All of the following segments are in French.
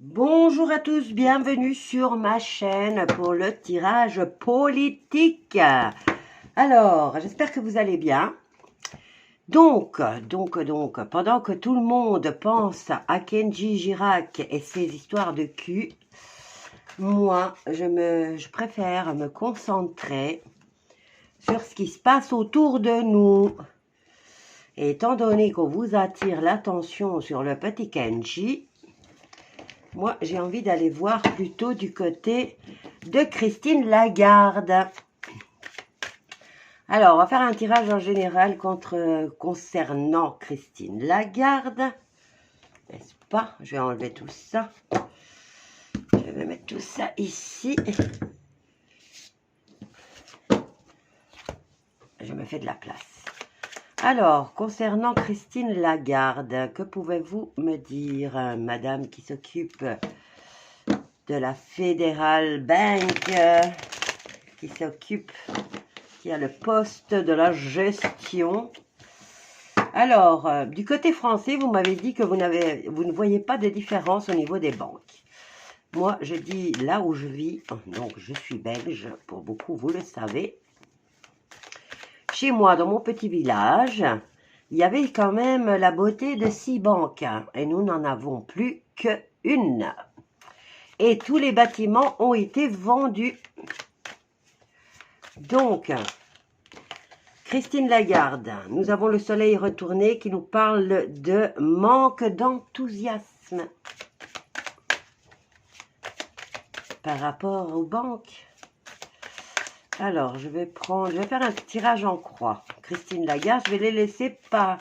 Bonjour à tous, bienvenue sur ma chaîne pour le tirage politique. Alors, j'espère que vous allez bien. Donc, pendant que tout le monde pense à Kenji Girac et ses histoires de cul, moi, je préfère me concentrer sur ce qui se passe autour de nous. Et étant donné qu'on vous attire l'attention sur le petit Kenji, moi, j'ai envie d'aller voir plutôt du côté de Christine Lagarde. Alors, on va faire un tirage en général concernant Christine Lagarde. N'est-ce pas? Je vais enlever tout ça. Je vais mettre tout ça ici. Je me fais de la place. Alors, concernant Christine Lagarde, que pouvez-vous me dire, madame qui s'occupe de la Federal Bank, qui a le poste de la gestion? Alors, du côté français, vous m'avez dit que vous ne voyez pas de différence au niveau des banques. Moi, je dis là où je vis, donc je suis belge, pour beaucoup, vous le savez. Chez moi, dans mon petit village, il y avait quand même la beauté de 6 banques. Et nous n'en avons plus qu'une. Et tous les bâtiments ont été vendus. Donc, Christine Lagarde, nous avons le soleil retourné qui nous parle de manque d'enthousiasme par rapport aux banques. Alors, je vais faire un tirage en croix. Christine Lagarde, je vais les laisser pas.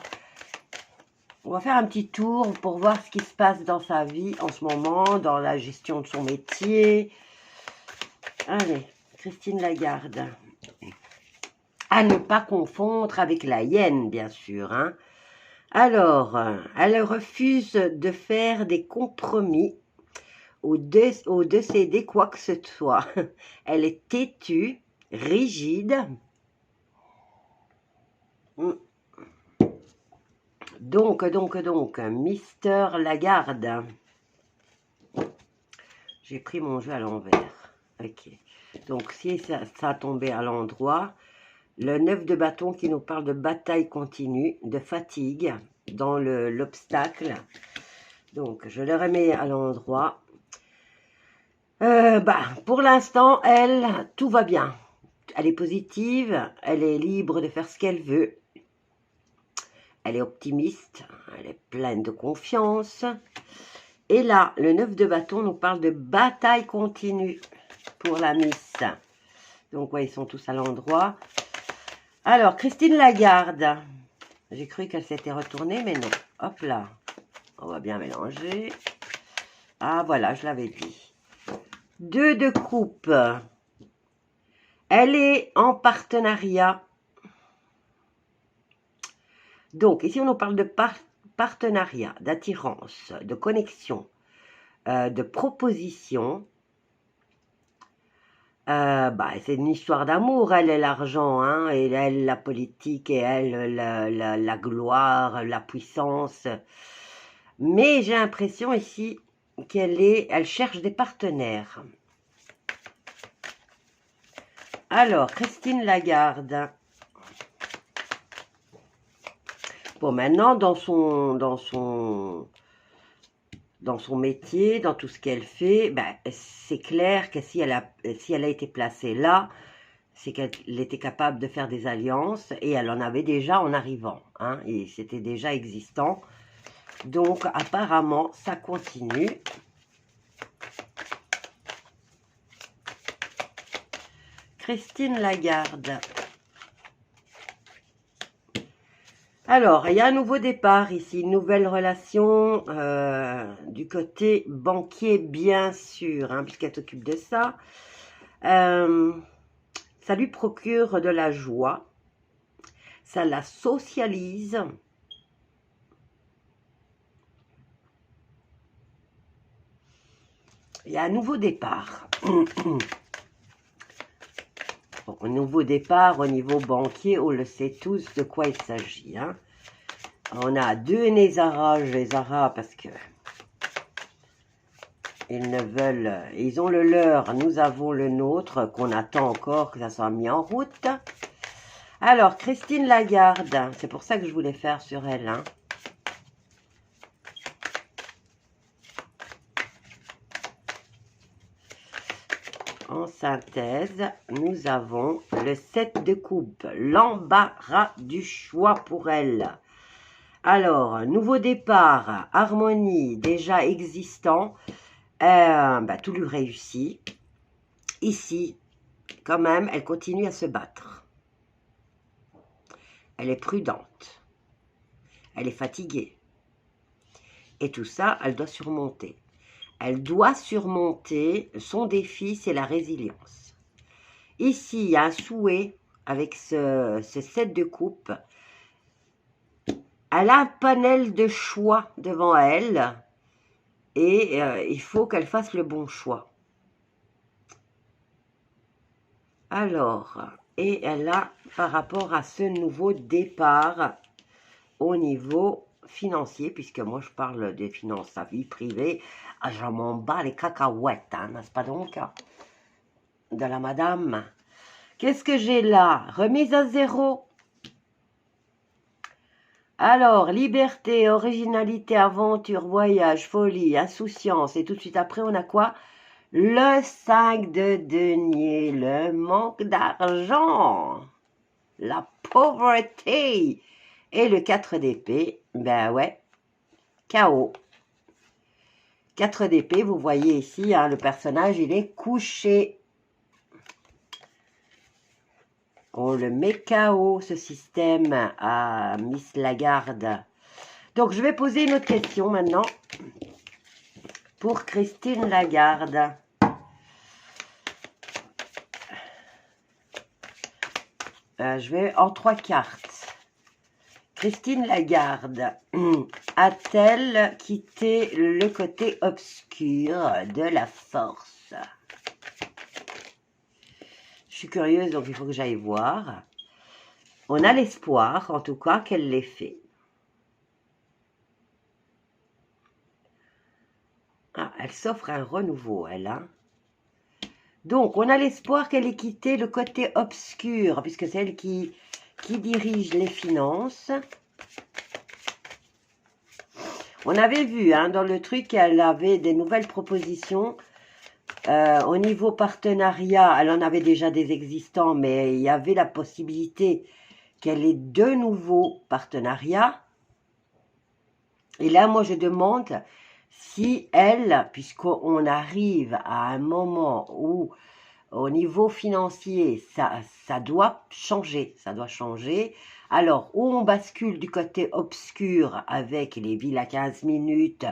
On va faire un petit tour pour voir ce qui se passe dans sa vie en ce moment, dans la gestion de son métier. Allez, Christine Lagarde. À ne pas confondre avec la hyène, bien sûr. Hein. Alors, elle refuse de faire des compromis ou de céder quoi que ce soit. Elle est têtue. Rigide. Donc, Mister Lagarde. J'ai pris mon jeu à l'envers. Ok. Donc, si ça a tombé à l'endroit, le 9 de bâton qui nous parle de bataille continue, de fatigue dans l'obstacle. Donc, je le remets à l'endroit. Pour l'instant, tout va bien. Elle est positive, elle est libre de faire ce qu'elle veut. Elle est optimiste, elle est pleine de confiance. Et là, le 9 de bâton nous parle de bataille continue pour la Miss. Donc, ouais, ils sont tous à l'endroit. Alors, Christine Lagarde. J'ai cru qu'elle s'était retournée, mais non. Hop là. On va bien mélanger. Ah, voilà, je l'avais dit. 2 de coupe. Elle est en partenariat. Donc, ici, on nous parle de partenariat, d'attirance, de connexion, de proposition. C'est une histoire d'amour, elle est l'argent, hein, et elle la politique, et elle la gloire, la puissance. Mais j'ai l'impression ici qu'elle cherche des partenaires. Alors, Christine Lagarde. Bon, maintenant, dans son métier, dans tout ce qu'elle fait, c'est clair que si elle a été placée là, c'est qu'elle était capable de faire des alliances, et elle en avait déjà en arrivant, hein, et c'était déjà existant. Donc, apparemment, ça continue. Christine Lagarde. Alors, il y a un nouveau départ ici, une nouvelle relation du côté banquier, bien sûr, hein, puisqu'elle s'occupe de ça. Ça lui procure de la joie, ça la socialise. Il y a un nouveau départ. Bon, un nouveau départ au niveau banquier, on le sait tous de quoi il s'agit. Hein. On a 2 Nézara, je les Zara parce que Ils ne veulent... Ils ont le leur, nous avons le nôtre, qu'on attend encore que ça soit mis en route. Alors, Christine Lagarde, c'est pour ça que je voulais faire sur elle, hein. En synthèse, nous avons le 7 de coupe, l'embarras du choix pour elle. Alors, nouveau départ, harmonie déjà existant, tout lui réussit. Ici, quand même, elle continue à se battre. Elle est prudente. Elle est fatiguée. Et tout ça, elle doit surmonter. Elle doit surmonter, son défi, c'est la résilience. Ici, il y a un souhait avec ce 7 de coupe. Elle a un panel de choix devant elle et il faut qu'elle fasse le bon choix. Alors, et elle a, par rapport à ce nouveau départ au niveau financier, puisque moi je parle des finances, sa vie privée, je m'en bats les cacahuètes, hein, n'est-ce pas donc, de la madame. Qu'est-ce que j'ai là? Remise à zéro. Alors, liberté, originalité, aventure, voyage, folie, insouciance, et tout de suite après, on a quoi? Le 5 de denier, le manque d'argent, la pauvreté, et le 4 d'épée, ben ouais, chaos. 4 d'épée, vous voyez ici, hein, le personnage, il est couché. On le met KO, ce système, à Miss Lagarde. Donc, je vais poser une autre question maintenant pour Christine Lagarde. Je vais en 3 cartes. Christine Lagarde a-t-elle quitté le côté obscur de la force? Je suis curieuse, donc il faut que j'aille voir. On a l'espoir, en tout cas, qu'elle l'ait fait. Ah, elle s'offre un renouveau, elle, hein. Donc, on a l'espoir qu'elle ait quitté le côté obscur, puisque c'est elle qui dirige les finances. On avait vu, hein, dans le truc, qu'elle avait des nouvelles propositions. Au niveau partenariat, elle en avait déjà des existants, mais il y avait la possibilité qu'elle ait de nouveaux partenariats. Et là, moi, je demande si elle, puisqu'on arrive à un moment où, au niveau financier, ça doit changer, Alors, où on bascule du côté obscur avec les villes à 15 minutes,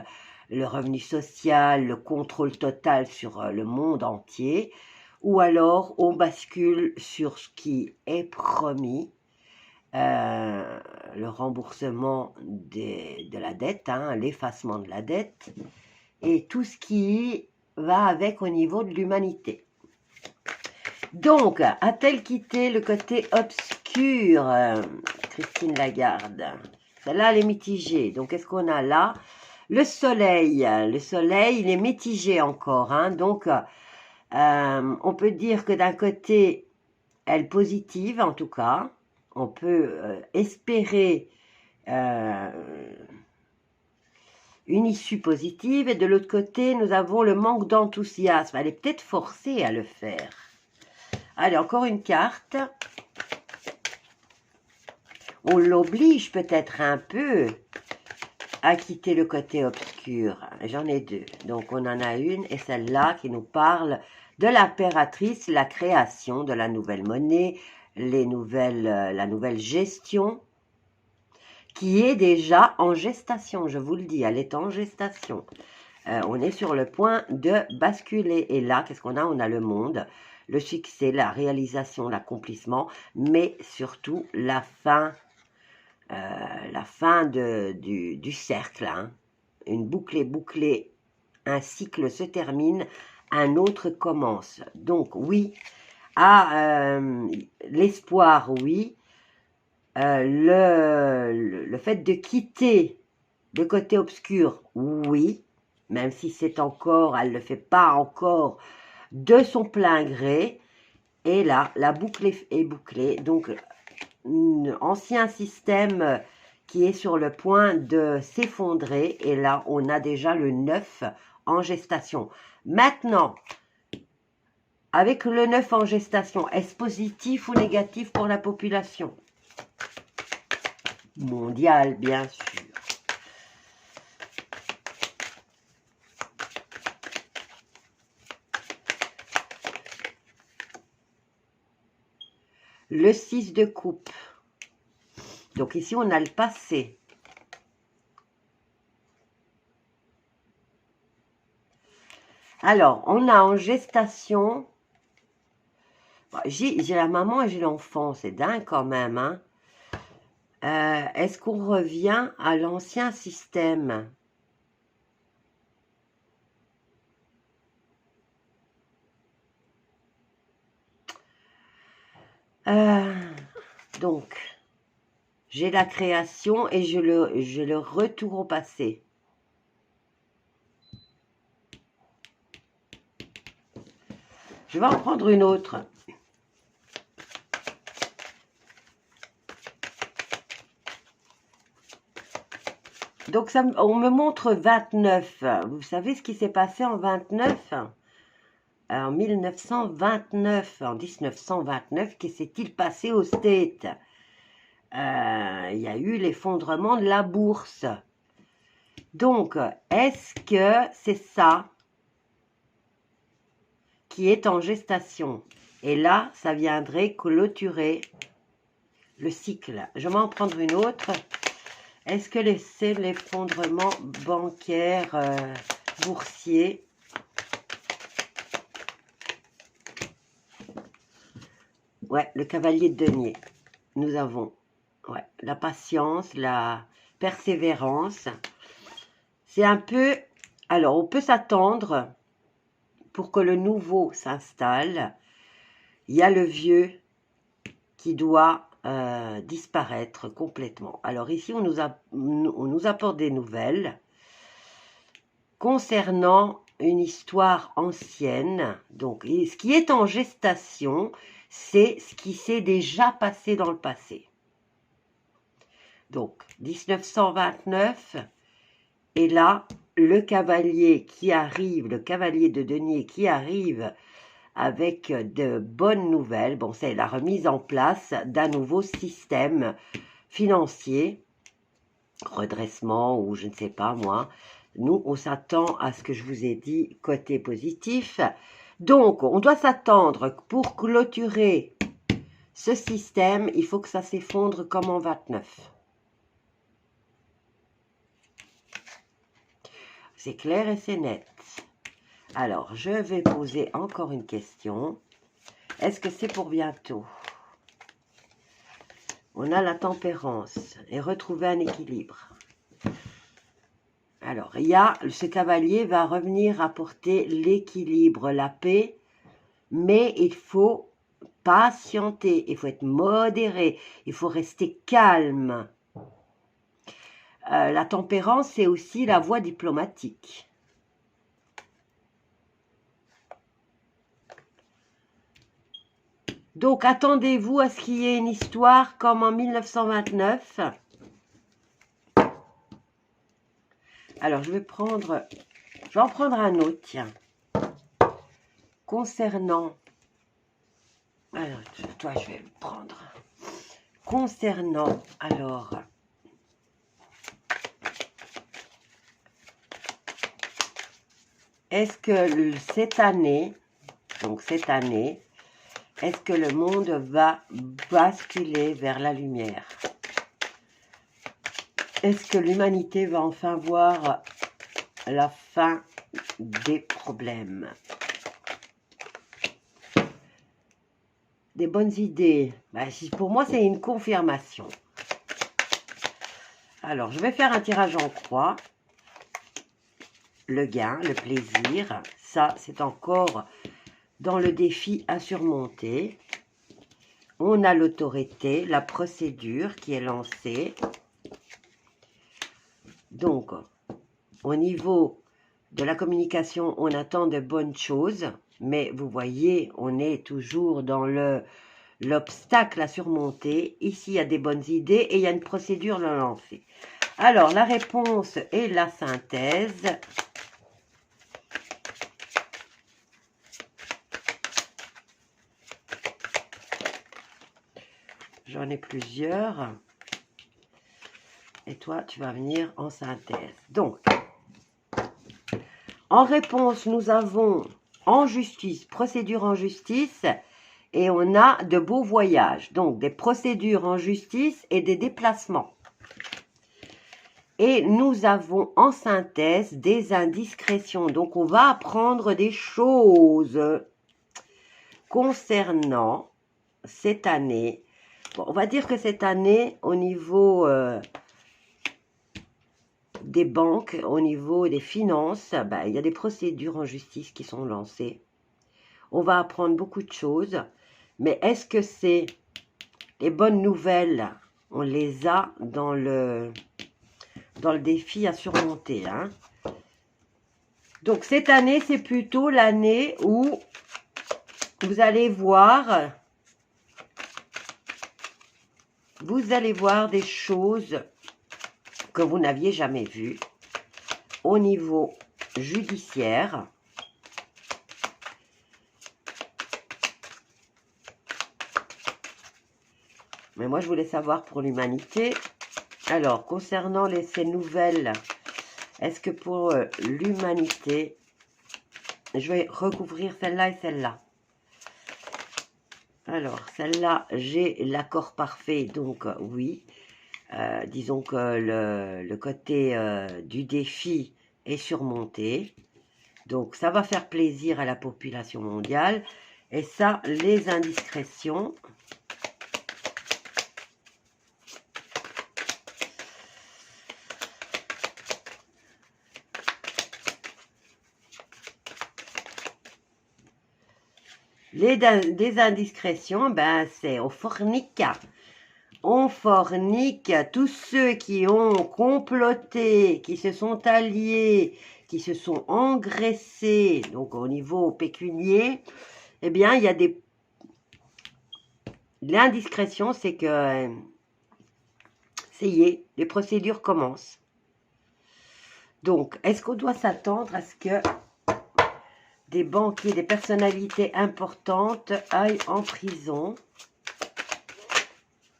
le revenu social, le contrôle total sur le monde entier, ou alors on bascule sur ce qui est promis, le remboursement de la dette, hein, l'effacement de la dette, et tout ce qui va avec au niveau de l'humanité. Donc, a-t-elle quitté le côté obscur, Christine Lagarde? Celle-là, elle est mitigée. Donc, qu'est-ce qu'on a là? Le soleil, il est mitigé encore, hein. Donc, on peut dire que d'un côté, elle positive en tout cas. On peut espérer une issue positive. Et de l'autre côté, nous avons le manque d'enthousiasme. Elle est peut-être forcée à le faire. Allez, encore une carte. On l'oblige peut-être un peu à quitter le côté obscur. J'en ai 2. Donc, on en a une et celle-là qui nous parle de l'impératrice, la création de la nouvelle monnaie, la nouvelle gestion qui est déjà en gestation. Je vous le dis, elle est en gestation. On est sur le point de basculer. Et là, qu'est-ce qu'on a? On a le monde, le succès, la réalisation, l'accomplissement, mais surtout la fin du cercle. Hein. Une boucle est bouclée, un cycle se termine, un autre commence. Donc oui, l'espoir, oui. Le fait de quitter le côté obscur, oui. même si c'est encore, elle ne le fait pas encore de son plein gré. Et là, la boucle est bouclée. Donc, un ancien système qui est sur le point de s'effondrer. Et là, on a déjà le 9 en gestation. Maintenant, avec le 9 en gestation, est-ce positif ou négatif pour la population mondiale, bien sûr? Le 6 de coupe. Donc ici, on a le passé. Alors, on a en gestation, j'ai la maman et j'ai l'enfant, c'est dingue quand même. Hein. Est-ce qu'on revient à l'ancien système? Donc, j'ai la création et je le retour au passé. Je vais en prendre une autre. Donc, on me montre 29. Vous savez ce qui s'est passé en 29? En 1929, en 1929, que s'est-il passé aux States? Il y a eu l'effondrement de la bourse. Donc, est-ce que c'est ça qui est en gestation? Et là, ça viendrait clôturer le cycle. Je vais en prendre une autre. Est-ce que c'est l'effondrement bancaire, boursier? Ouais, le cavalier de denier. Nous avons la patience, la persévérance. C'est un peu... Alors, on peut s'attendre pour que le nouveau s'installe. Il y a le vieux qui doit disparaître complètement. Alors ici, on nous apporte des nouvelles concernant une histoire ancienne. Donc, ce qui est en gestation, c'est ce qui s'est déjà passé dans le passé. Donc, 1929, et là, le cavalier qui arrive, le cavalier de denier qui arrive avec de bonnes nouvelles. Bon, c'est la remise en place d'un nouveau système financier, redressement ou je ne sais pas moi. Nous, on s'attend à ce que je vous ai dit côté positif. Donc, on doit s'attendre pour clôturer ce système, il faut que ça s'effondre comme en 29. C'est clair et c'est net. Alors, je vais poser encore une question. Est-ce que c'est pour bientôt? On a la tempérance et retrouver un équilibre. Alors, ce cavalier va revenir apporter l'équilibre, la paix, mais il faut patienter, il faut être modéré, il faut rester calme. La tempérance, c'est aussi la voie diplomatique. Donc, attendez-vous à ce qu'il y ait une histoire comme en 1929. Alors, je vais en prendre un autre, tiens. Concernant... Alors, toi, je vais le prendre. Concernant, alors... Est-ce que cette année, est-ce que le monde va basculer vers la lumière? Est-ce que l'humanité va enfin voir la fin des problèmes? Des bonnes idées. Pour moi, c'est une confirmation. Alors, je vais faire un tirage en croix. Le gain, le plaisir, ça, c'est encore dans le défi à surmonter. On a l'autorité, la procédure qui est lancée. Donc, au niveau de la communication, on attend de bonnes choses, mais vous voyez, on est toujours dans l'obstacle à surmonter. Ici, il y a des bonnes idées et il y a une procédure à lancer. Alors, la réponse et la synthèse. J'en ai plusieurs. Et toi, tu vas venir en synthèse. Donc, en réponse, nous avons en justice, procédure en justice, et on a de beaux voyages. Donc, des procédures en justice et des déplacements. Et nous avons en synthèse des indiscrétions. Donc, on va apprendre des choses concernant cette année. Bon, on va dire que cette année, au niveau des banques, au niveau des finances, il y a des procédures en justice qui sont lancées. On va apprendre beaucoup de choses. Mais est-ce que c'est les bonnes nouvelles? On les a dans le défi à surmonter. Hein. Donc, cette année, c'est plutôt l'année où vous allez voir des choses que vous n'aviez jamais vues au niveau judiciaire. Mais moi, je voulais savoir pour l'humanité. Alors, concernant ces nouvelles, est-ce que pour l'humanité, je vais recouvrir celle-là et celle-là. Alors, celle-là, j'ai l'accord parfait, donc oui. Disons que le côté du défi est surmonté. Donc, ça va faire plaisir à la population mondiale. Et ça, les indiscrétions. Des indiscrétions, c'est au fornica. On fornique tous ceux qui ont comploté, qui se sont alliés, qui se sont engraissés, donc au niveau pécunier, eh bien, il y a des... L'indiscrétion, c'est que, ça y est, les procédures commencent. Donc, est-ce qu'on doit s'attendre à ce que des banquiers, des personnalités importantes aillent en prison?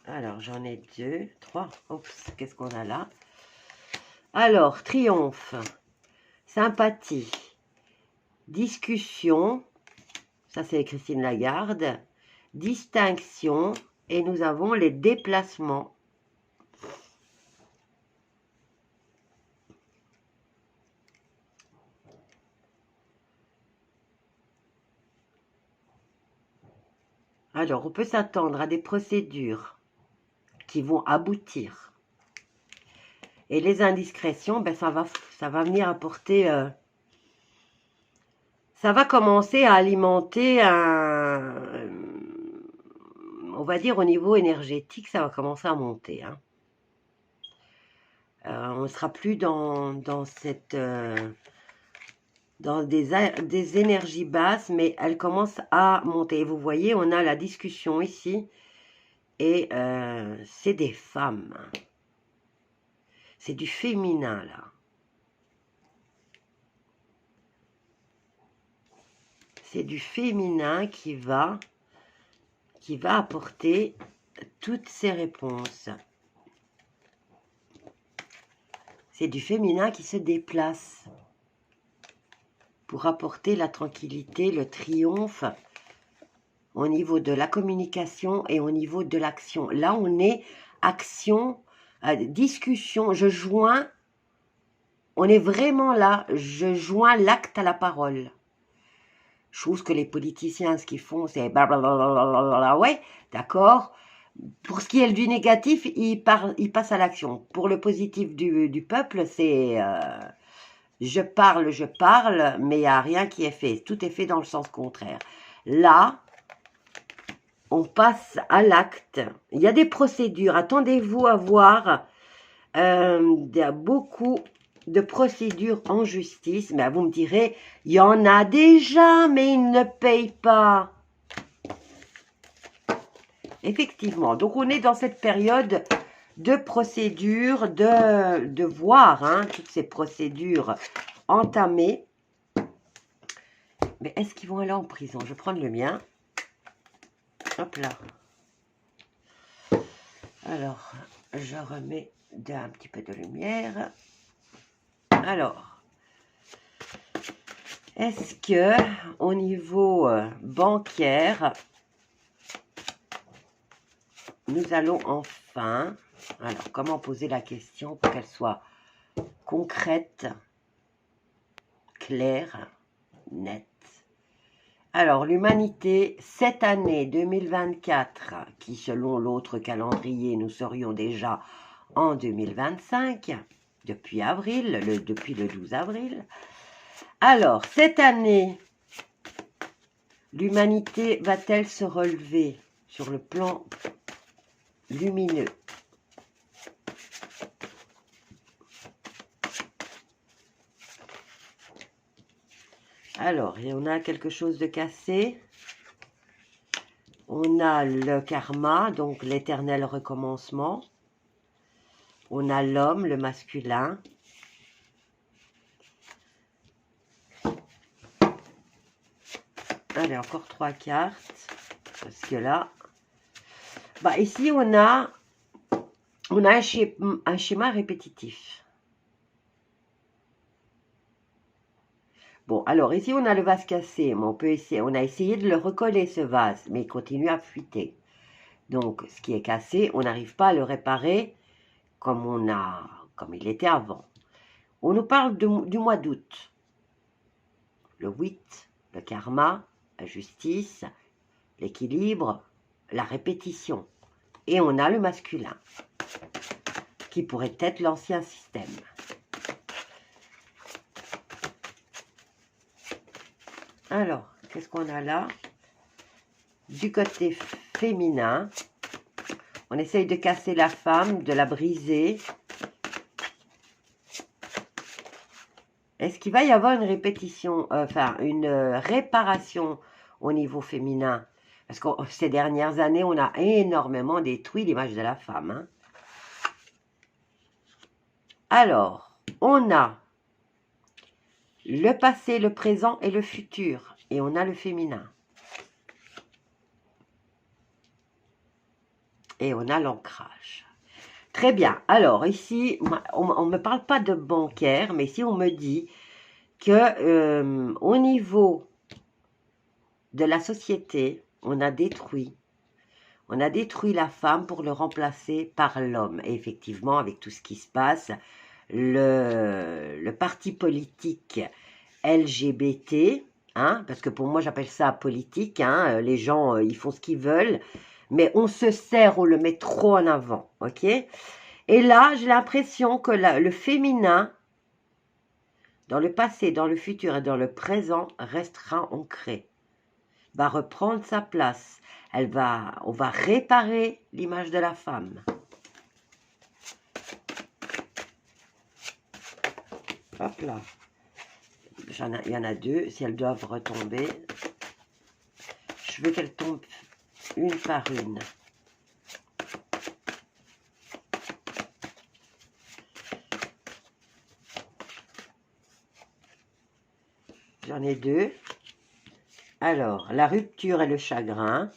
Alors, j'en ai 2, 3. Oups, qu'est-ce qu'on a là? Alors, triomphe, sympathie, discussion, ça c'est Christine Lagarde, distinction, et nous avons les déplacements. Alors, on peut s'attendre à des procédures qui vont aboutir. Et les indiscrétions, ça va venir apporter... ça va commencer à alimenter on va dire au niveau énergétique, ça va commencer à monter. Hein. On ne sera plus dans cette... dans des énergies basses, mais elles commencent à monter. Et vous voyez, on a la discussion ici. Et c'est des femmes. C'est du féminin, là. C'est du féminin qui va apporter toutes ces réponses. C'est du féminin qui se déplace pour apporter la tranquillité, le triomphe au niveau de la communication et au niveau de l'action. Là, on est action, discussion, je joins, on est vraiment là, je joins l'acte à la parole. Chose que les politiciens, ce qu'ils font, c'est blablabla, ouais, d'accord. Pour ce qui est du négatif, ils passent à l'action. Pour le positif du peuple, c'est je parle, mais il n'y a rien qui est fait. Tout est fait dans le sens contraire. Là, on passe à l'acte. Il y a des procédures. Attendez-vous à voir beaucoup de procédures en justice. Mais vous me direz, il y en a déjà, mais ils ne payent pas. Effectivement, donc on est dans cette période de procédures, de voir toutes ces procédures entamées. Mais est-ce qu'ils vont aller en prison? Je vais prendre le mien. Hop là. Alors, je remets un petit peu de lumière. Alors, est-ce que au niveau bancaire, nous allons enfin... Alors, comment poser la question pour qu'elle soit concrète, claire, nette? Alors, l'humanité, cette année 2024, qui selon l'autre calendrier, nous serions déjà en 2025, depuis avril, depuis le 12 avril. Alors, cette année, l'humanité va-t-elle se relever sur le plan lumineux? Alors, et on a quelque chose de cassé. On a le karma, donc l'éternel recommencement. On a l'homme, le masculin. Allez, encore 3 cartes. Parce que là... Bah, ici, on a un schéma répétitif. Bon, alors ici, on a le vase cassé. Mais on a essayé de le recoller, ce vase, mais il continue à fuiter. Donc, ce qui est cassé, on n'arrive pas à le réparer comme il était avant. On nous parle du mois d'août. Le 8, le karma, la justice, l'équilibre, la répétition. Et on a le masculin, qui pourrait être l'ancien système. Alors, qu'est-ce qu'on a là? Du côté féminin, on essaye de casser la femme, de la briser. Est-ce qu'il va y avoir une répétition, une réparation au niveau féminin? Parce que ces dernières années, on a énormément détruit l'image de la femme. Alors, on a le passé, le présent et le futur. Et on a le féminin. Et on a l'ancrage. Très bien. Alors, ici, on ne me parle pas de bancaire, mais ici, on me dit que au niveau de la société, on a détruit la femme pour le remplacer par l'homme. Et effectivement, avec tout ce qui se passe, le parti politique LGBT, parce que pour moi, j'appelle ça politique, les gens, ils font ce qu'ils veulent, mais on se sert, on le met trop en avant, ok? Et là, j'ai l'impression que le féminin, dans le passé, dans le futur et dans le présent, restera ancré, va reprendre sa place. On va réparer l'image de la femme. Hop là. Il y en a 2. Si elles doivent retomber, je veux qu'elles tombent une par une. J'en ai 2. Alors, la rupture et le chagrin.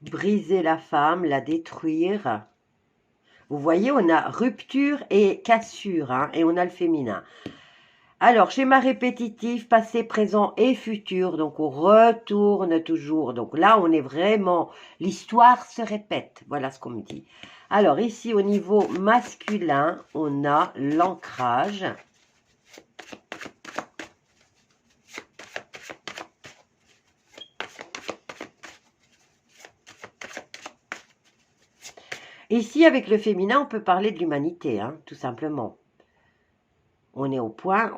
Briser la femme, la détruire. Vous voyez, on a rupture et cassure, et on a le féminin. Alors, schéma répétitif, passé, présent et futur. Donc, on retourne toujours. Donc là, on est vraiment... L'histoire se répète. Voilà ce qu'on me dit. Alors, ici, au niveau masculin, on a l'ancrage. Ici, avec le féminin, on peut parler de l'humanité, tout simplement. On est au point,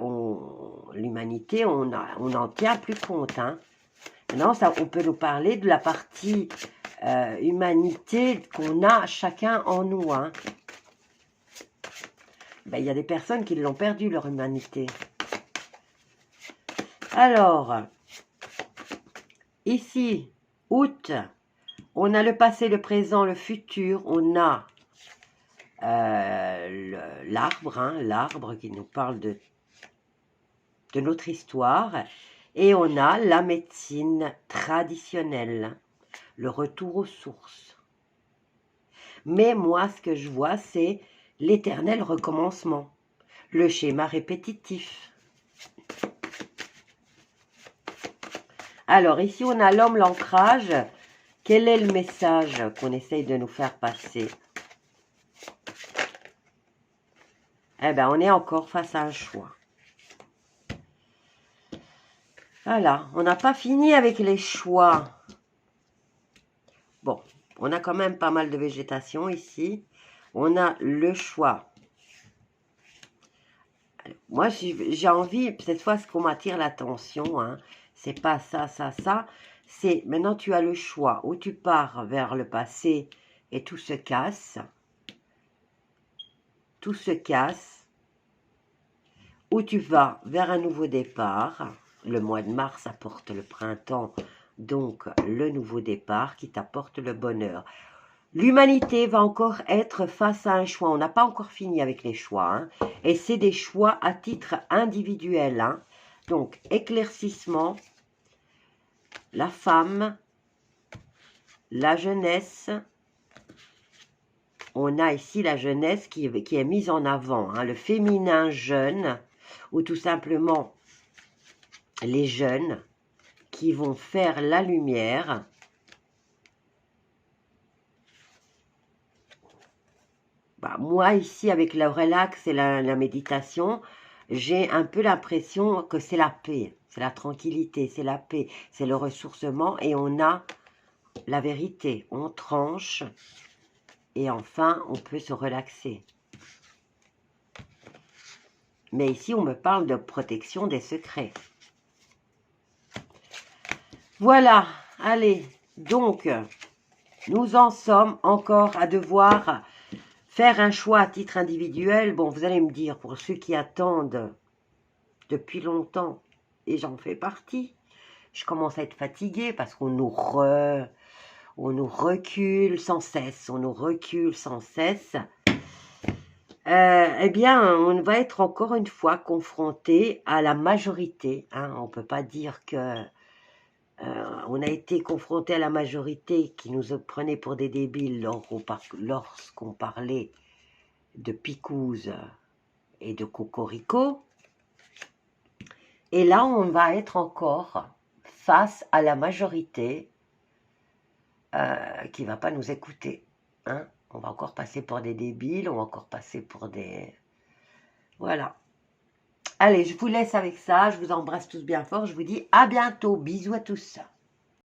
l'humanité, on n'en tient plus compte. Maintenant, on peut nous parler de la partie humanité qu'on a chacun en nous. Ben, il y a des personnes qui l'ont perdu, leur humanité. Alors, ici, août, on a le passé, le présent, le futur. On a l'arbre, hein, l'arbre qui nous parle de notre histoire. Et on a la médecine traditionnelle, le retour aux sources. Mais moi, ce que je vois, c'est l'éternel recommencement, le schéma répétitif. Alors, ici, on a l'homme, l'ancrage. Quel est le message qu'on essaye de nous faire passer? Eh bien, on est encore face à un choix. Voilà, on n'a pas fini avec les choix. Bon, on a quand même pas mal de végétation ici. On a le choix. Moi, j'ai envie, cette fois, ce qu'on m'attire l'attention, hein, c'est pas ça, ça, ça. C'est, maintenant, tu as le choix. Ou tu pars vers le passé et tout se casse. Tout se casse. Ou tu vas vers un nouveau départ. Le mois de mars apporte le printemps, donc le nouveau départ qui t'apporte le bonheur. L'humanité va encore être face à un choix. On n'a pas encore fini avec les choix. Hein. Et c'est des choix à titre individuel. Hein. Donc, éclaircissement, la femme, la jeunesse. On a ici la jeunesse qui est mise en avant. Hein. Le féminin jeune, ou tout simplement les jeunes qui vont faire la lumière. Bah, moi, ici, avec le relax et la méditation, j'ai un peu l'impression que c'est la paix, c'est la tranquillité, c'est la paix, c'est le ressourcement et on a la vérité. On tranche et enfin, on peut se relaxer. Mais ici, on me parle de protection des secrets. Voilà, allez, donc, nous en sommes encore à devoir faire un choix à titre individuel. Bon, vous allez me dire, pour ceux qui attendent depuis longtemps, et j'en fais partie, je commence à être fatiguée parce qu'on nous recule sans cesse, on nous recule sans cesse. Eh bien, on va être encore une fois confronté à la majorité. Hein. On ne peut pas dire que on a été confronté à la majorité qui nous prenait pour des débiles lorsqu'on parlait de picouze et de cocorico. Et là, on va être encore face à la majorité qui ne va pas nous écouter. Hein. On va encore passer pour des débiles, on va encore passer pour des... Voilà. Allez, je vous laisse avec ça. Je vous embrasse tous bien fort. Je vous dis à bientôt. Bisous à tous.